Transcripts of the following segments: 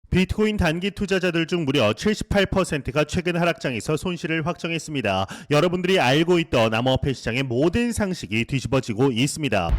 비트코인 단기 투자자들 중 무려 78%가 최근 하락장에서 손실을 확정했습니다. 여러분들이 알고 있던 암호화폐 시장의 모든 상식이 뒤집어지고 있습니다.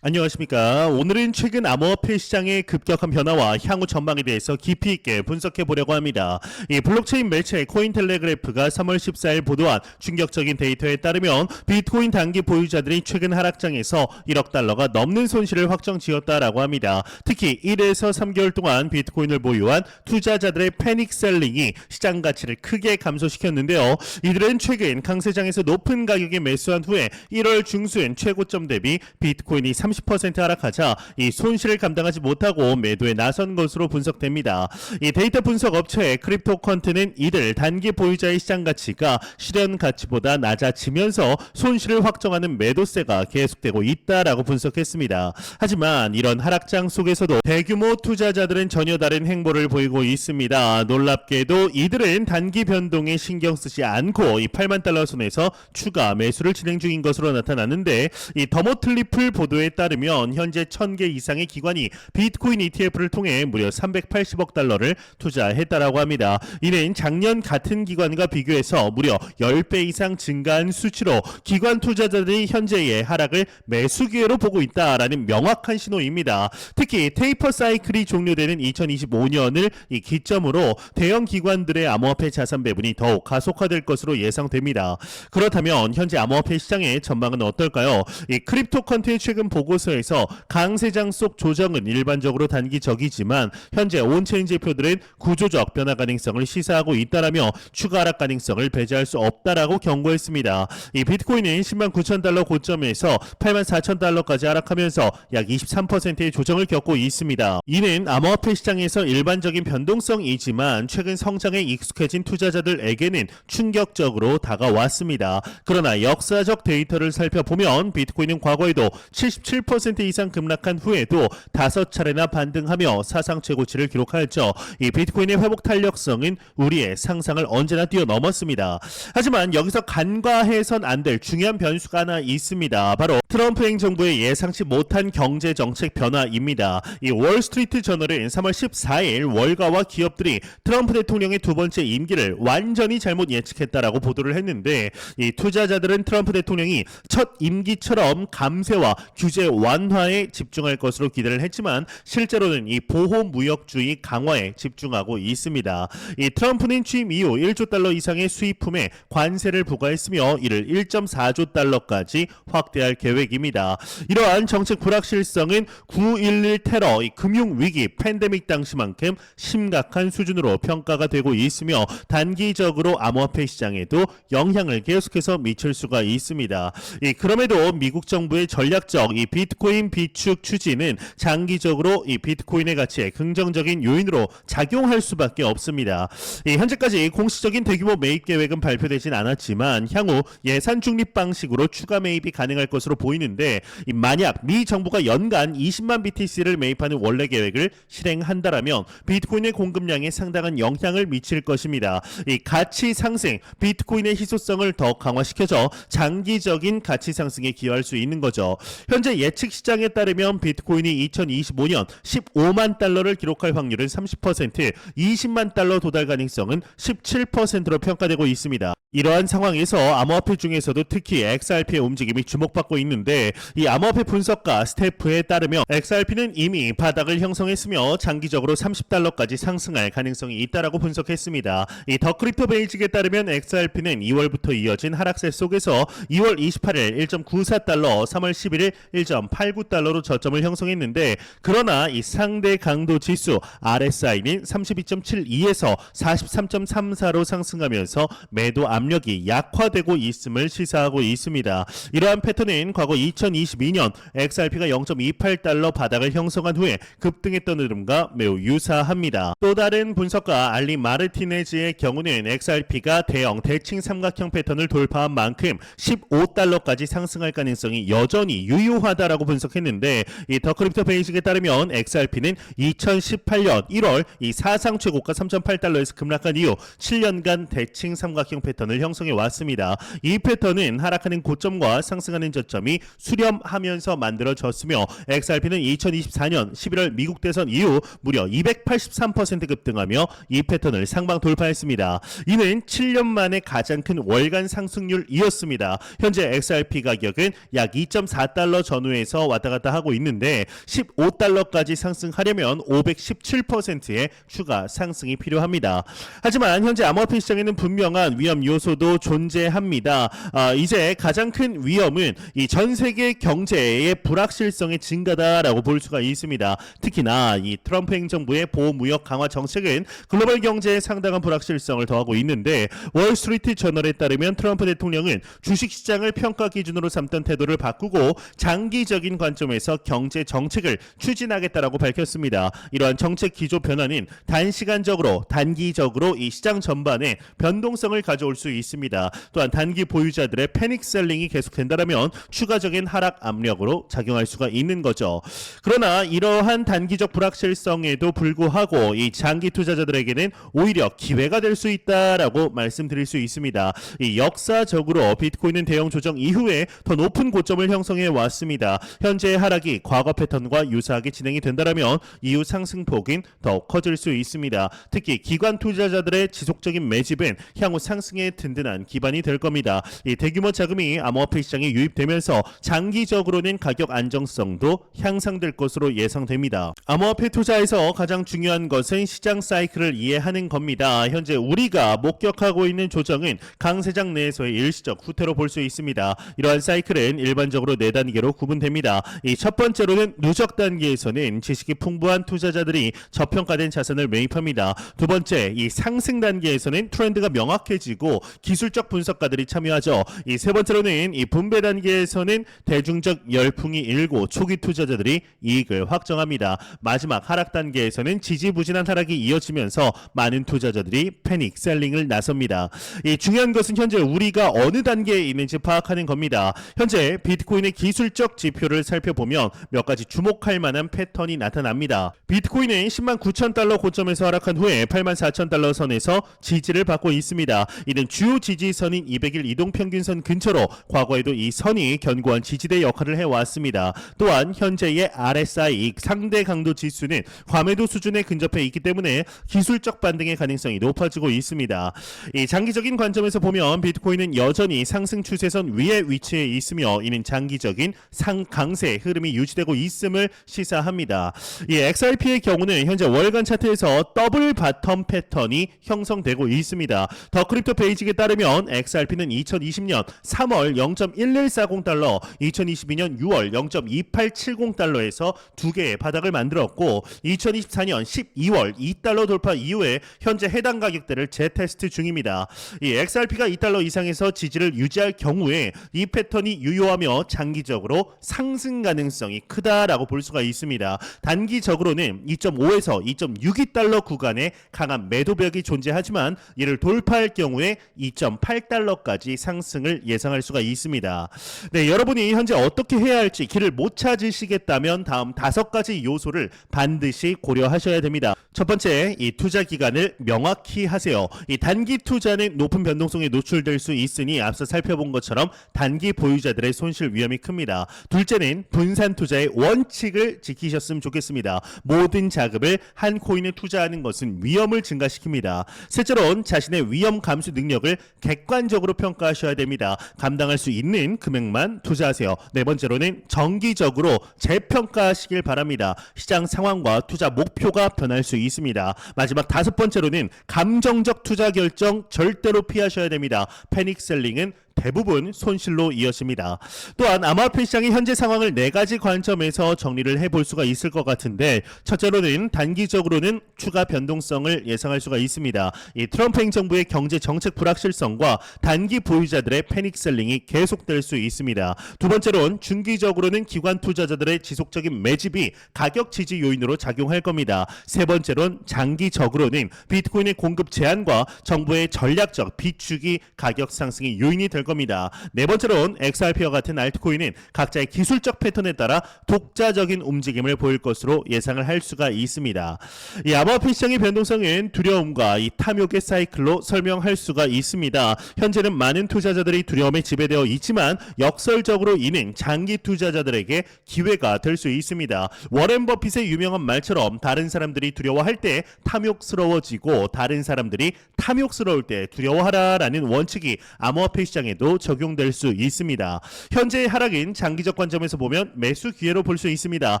안녕하십니까. 오늘은 최근 암호화폐 시장의 급격한 변화와 향후 전망에 대해서 깊이 있게 분석해 보려고 합니다. 이 블록체인 매체 코인텔레그래프가 3월 14일 보도한 충격적인 데이터에 따르면 비트코인 단기 보유자들이 최근 하락장에서 1억 달러가 넘는 손실을 확정지었다라고 합니다. 특히 1에서 3개월 동안 비트코인을 보유한 투자자들의 패닉 셀링이 시장 가치를 크게 감소시켰는데요. 이들은 최근 강세장에서 높은 가격에 매수한 후에 1월 중순 최고점 대비 비트코인이 30% 하락하자 이 손실을 감당하지 못하고 매도에 나선 것으로 분석됩니다. 이 데이터 분석 업체 크립토컨트는 이들 단기 보유자의 시장 가치가 실현 가치보다 낮아지면서 손실을 확정하는 매도세가 계속되고 있다라고 분석했습니다. 하지만 이런 하락장 속에서도 대규모 투자자들은 전혀 다른 행보를 보이고 있습니다. 놀랍게도 이들은 단기 변동에 신경 쓰지 않고 이 8만 달러 선에서 추가 매수를 진행 중인 것으로 나타났는데, 이 더모틀리플 보도에 따르면 현재 1000개 이상의 기관이 비트코인 ETF를 통해 무려 380억 달러를 투자했다라고 합니다. 이는 작년 같은 기관과 비교해서 무려 10배 이상 증가한 수치로 기관 투자자들이 현재의 하락을 매수 기회로 보고 있다라는 명확한 신호입니다. 특히 테이퍼 사이클이 종료되는 2025년을 이 기점으로 대형 기관들의 암호화폐 자산 배분이 더욱 가속화될 것으로 예상됩니다. 그렇다면 현재 암호화폐 시장의 전망은 어떨까요? 이 크립토컨트의 최근 보고서에서 강세장 속 조정은 일반적으로 단기적이지만 현재 온체인 지표들은 구조적 변화 가능성을 시사하고 있다라며 추가 하락 가능성을 배제할 수 없다라고 경고했습니다. 이 비트코인은 10만 9천 달러 고점에서 8만 4천 달러까지 하락하면서 약 23%의 조정을 겪고 있습니다. 이는 암호화폐 시장에서 일반적인 변동성이지만 최근 성장에 익숙해진 투자자들에게는 충격적으로 다가왔습니다. 그러나 역사적 데이터를 살펴보면 비트코인은 과거에도 77% 이상 급락한 후에도 5차례나 반등하며 사상 최고치를 기록하였죠. 이 비트코인의 회복 탄력성은 우리의 상상을 언제나 뛰어넘었습니다. 하지만 여기서 간과해선 안 될 중요한 변수가 하나 있습니다. 바로 트럼프 행정부의 예상치 못한 경제 정책 변화입니다. 이 월스트리트 저널은 3월 14일 월가와 기업들이 트럼프 대통령의 두 번째 임기를 완전히 잘못 예측했다라고 보도를 했는데, 이 투자자들은 트럼프 대통령이 첫 임기처럼 감세와 규제 완화에 집중할 것으로 기대를 했지만 실제로는 이 보호무역주의 강화에 집중하고 있습니다. 이 트럼프는 취임 이후 1조 달러 이상의 수입품에 관세를 부과했으며 이를 1.4조 달러까지 확대할 계획입니다. 이러한 정책 불확실성은 9.11 테러, 이 금융위기, 팬데믹 당시만큼 심각한 수준으로 평가가 되고 있으며 단기적으로 암호화폐 시장에도 영향을 계속해서 미칠 수가 있습니다. 그럼에도 미국 정부의 전략적 이 비트코인 비축 추진은 장기적으로 이 비트코인의 가치에 긍정적인 요인으로 작용할 수밖에 없습니다. 현재까지 공식적인 대규모 매입 계획은 발표되진 않았지만 향후 예산 중립 방식으로 추가 매입이 가능할 것으로 보이는데, 만약 미 정부가 연간 20만 BTC를 매입하는 원래 계획을 실행한다라면 비트코인의 공급량에 상당한 영향을 미칠 것입니다. 이 가치 상승, 비트코인의 희소성을 더 강화시켜서 장기적인 가치 상승에 기여할 수 있는 거죠. 현재 예측 시장에 따르면 비트코인이 2025년 15만 달러를 기록할 확률은 30%, 20만 달러 도달 가능성은 17%로 평가되고 있습니다. 이러한 상황에서 암호화폐 중에서도 특히 XRP의 움직임이 주목받고 있는데, 이 암호화폐 분석가 스태프에 따르면 XRP는 이미 바닥을 형성했으며 장기적으로 30달러까지 상승할 가능성이 있다라고 분석했습니다. 이 더 크립토 베이직에 따르면 XRP는 2월부터 이어진 하락세 속에서 2월 28일 1.94달러, 3월 11일 1.89달러로 저점을 형성했는데, 그러나 이 상대 강도 지수 RSI는 32.72에서 43.34로 상승하면서 매도 압력이 약화되고 있음을 시사하고 있습니다. 이러한 패턴은 과거 2022년 XRP가 0.28달러 바닥을 형성한 후에 급등했던 흐름과 매우 유사합니다. 또 다른 분석가 알리 마르티네즈의 경우는 XRP가 대형 대칭 삼각형 패턴을 돌파한 만큼 15달러까지 상승할 가능성이 여전히 유효하다 크다라고 분석했는데 이 더 크립토 베이직에 따르면 XRP는 2018년 1월 이 사상 최고가 3.8달러에서 급락한 이후 7년간 대칭 삼각형 패턴을 형성해 왔습니다. 이 패턴은 하락하는 고점과 상승하는 저점이 수렴하면서 만들어졌으며 XRP는 2024년 11월 미국 대선 이후 무려 283% 급등하며 이 패턴을 상방 돌파했습니다. 이는 7년 만에 가장 큰 월간 상승률이었습니다. 현재 XRP 가격은 약 2.4달러 전후에서 왔다 갔다 하고 있는데 15달러까지 상승하려면 517%의 추가 상승이 필요합니다. 하지만 현재 암호화폐 시장에는 분명한 위험 요소도 존재합니다. 이제 가장 큰 위험은 이 전 세계 경제의 불확실성의 증가다라고 볼 수가 있습니다. 특히나 이 트럼프 행정부의 보호무역 강화 정책은 글로벌 경제에 상당한 불확실성을 더하고 있는데 월스트리트 저널에 따르면 트럼프 대통령은 주식시장을 평가 기준으로 삼던 태도를 바꾸고 장기적인 관점에서 경제 정책을 추진하겠다라고 밝혔습니다. 이러한 정책 기조 변화는 단기적으로 이 시장 전반에 변동성을 가져올 수 있습니다. 또한 단기 보유자들의 패닉 셀링이 계속된다면 추가적인 하락 압력으로 작용할 수가 있는 거죠. 그러나 이러한 단기적 불확실성에도 불구하고 이 장기 투자자들에게는 오히려 기회가 될 수 있다라고 말씀드릴 수 있습니다. 이 역사적으로 비트코인은 대형 조정 이후에 더 높은 고점을 형성해 왔습니다. 현재의 하락이 과거 패턴과 유사하게 진행이 된다면 이후 상승폭은 더 커질 수 있습니다. 특히 기관 투자자들의 지속적인 매집은 향후 상승에 든든한 기반이 될 겁니다. 이 대규모 자금이 암호화폐 시장에 유입되면서 장기적으로는 가격 안정성도 향상될 것으로 예상됩니다. 암호화폐 투자에서 가장 중요한 것은 시장 사이클을 이해하는 겁니다. 현재 우리가 목격하고 있는 조정은 강세장 내에서의 일시적 후퇴로 볼 수 있습니다. 이러한 사이클은 일반적으로 4단계로 구분됩니다. 이 첫 번째로는 누적 단계에서는 지식이 풍부한 투자자들이 저평가된 자산을 매입합니다. 두 번째, 이 상승 단계에서는 트렌드가 명확해지고 기술적 분석가들이 참여하죠. 이 세 번째로는 이 분배 단계에서는 대중적 열풍이 일고 초기 투자자들이 이익을 확정합니다. 마지막 하락 단계에서는 지지부진한 하락이 이어지면서 많은 투자자들이 패닉 셀링을 나섭니다. 이 중요한 것은 현재 우리가 어느 단계에 있는지 파악하는 겁니다. 현재 비트코인의 기술적 지표를 살펴보면 몇 가지 주목할 만한 패턴이 나타납니다. 비트코인은 10만 9천 달러 고점에서 하락한 후에 8만 4천 달러 선에서 지지를 받고 있습니다. 이는 주요 지지선인 200일 이동평균선 근처로 과거에도 이 선이 견고한 지지대 역할을 해왔습니다. 또한 현재의 RSI 상대 강도 지수는 과매도 수준에 근접해 있기 때문에 기술적 반등의 가능성이 높아지고 있습니다. 이 장기적인 관점에서 보면 비트코인은 여전히 상승 추세선 위에 위치해 있으며 이는 장기적인 상강세 흐름이 유지되고 있음을 시사합니다. 이 XRP의 경우는 현재 월간 차트에서 더블 바텀 패턴이 형성되고 있습니다. 더 크립토 베이직에 따르면 XRP는 2020년 3월 0.1140달러, 2022년 6월 0.2870달러에서 두 개의 바닥을 만들었고 2024년 12월 2달러 돌파 이후에 현재 해당 가격대를 재테스트 중입니다. 이 XRP가 2달러 이상에서 지지를 유지할 경우에 이 패턴이 유효하며 장기적으로 상승 가능성이 크다라고 볼 수가 있습니다. 단기적으로는 2.5에서 2.62달러 구간에 강한 매도벽이 존재하지만 이를 돌파할 경우에 2.8달러까지 상승을 예상할 수가 있습니다. 네, 여러분이 현재 어떻게 해야 할지 길을 못 찾으시겠다면 다음 5가지 요소를 반드시 고려하셔야 됩니다. 첫 번째, 이 투자 기간을 명확히 하세요. 이 단기 투자는 높은 변동성에 노출될 수 있으니 앞서 살펴본 것처럼 단기 보유자들의 손실 위험이 큽니다. 둘째는 분산 투자의 원칙을 지키셨으면 좋겠습니다. 모든 자금을 한 코인에 투자하는 것은 위험을 증가시킵니다. 셋째로는 자신의 위험 감수 능력을 객관적으로 평가하셔야 됩니다. 감당할 수 있는 금액만 투자하세요. 네 번째로는 정기적으로 재평가하시길 바랍니다. 시장 상황과 투자 목표가 변할 수 있습니다. 마지막 5번째로는 감정적 투자 결정 절대로 피하셔야 됩니다. 패닉 셀링은 대부분 손실로 이어집니다. 또한 암호화폐 시장의 현재 상황을 4가지 관점에서 정리를 해볼 수가 있을 것 같은데, 첫째로는 단기적으로는 추가 변동성을 예상할 수가 있습니다. 이 트럼프 행정부의 경제 정책 불확실성과 단기 보유자들의 패닉 셀링이 계속될 수 있습니다. 두 번째로는 중기적으로는 기관 투자자들의 지속적인 매집이 가격 지지 요인으로 작용할 겁니다. 세 번째로는 장기적으로는 비트코인의 공급 제한과 정부의 전략적 비축이 가격 상승의 요인이 될 겁니다. 네 번째로는 XRP와 같은 알트코인은 각자의 기술적 패턴에 따라 독자적인 움직임을 보일 것으로 예상을 할 수가 있습니다. 이 암호화폐 시장의 변동성은 두려움과 이 탐욕의 사이클로 설명할 수가 있습니다. 현재는 많은 투자자들이 두려움에 지배되어 있지만 역설적으로 이는 장기 투자자들에게 기회가 될 수 있습니다. 워렌 버핏의 유명한 말처럼 다른 사람들이 두려워할 때 탐욕스러워지고 다른 사람들이 탐욕스러울 때 두려워하라라는 원칙이 암호화폐 시장에도 적용될 수 있습니다. 현재의 하락은 장기적 관점에서 보면 매수 기회로 볼 수 있습니다.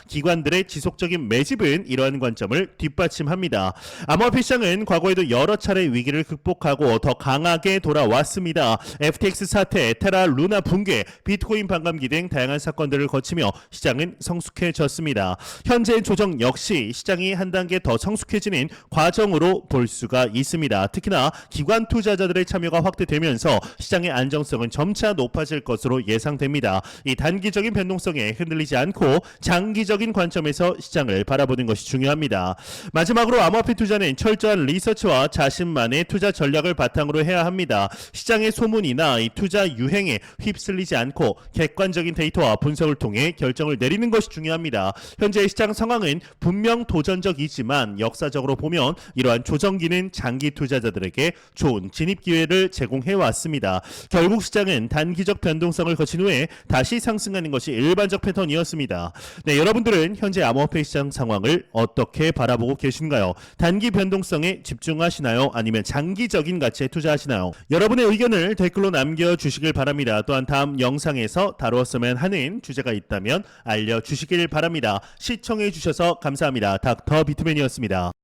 기관들의 지속적인 매집은 이러한 관점을 뒷받침합니다. 암호화폐 시장은 과거에도 여러 차례 위기를 극복하고 더 강하게 돌아왔습니다. FTX 사태, 테라 루나 붕괴, 비트코인 반감기 등 다양한 사건들을 거치며 시장은 성숙해졌습니다. 현재의 조정 역시 시장이 한 단계 더 성숙해지는 과정으로 볼 수가 있습니다. 특히나 기관 투자자들의 참여가 확대되면서 시장의 안정성은 점차 높아질 것으로 예상됩니다. 이 단기적인 변동성에 흔들리지 않고 장기적인 관점에서 시장을 바라보는 것이 중요합니다. 마지막으로 암호화폐 투자는 철저한 리서치와 자신만의 투자 전략을 바탕으로 해야 합니다. 시장의 소문이나 이 투자 유행에 휩쓸리지 않고 객관적인 데이터와 분석을 통해 결정을 내리는 것이 중요합니다. 현재의 시장 상황은 분명 도전적이지만 역사적으로 보면 이러한 조정기는 장기 투자자들에게 좋은 진입 기회를 제공해 왔습니다. 결국 시장은 단기적 변동성을 거친 후에 다시 상승하는 것이 일반적 패턴이었습니다. 네, 여러분들은 현재 암호화폐 시장 상황을 어떻게 바라보고 계신가요? 단기 변동성에 집중하시나요? 아니면 장기적인 가치에 투자하시나요? 여러분의 의견을 댓글로 남겨주시길 바랍니다. 또한 다음 영상에서 다루었으면 하는 주제가 있다면 알려주시길 바랍니다. 시청해주셔서 감사합니다. 닥터 비트맨이었습니다.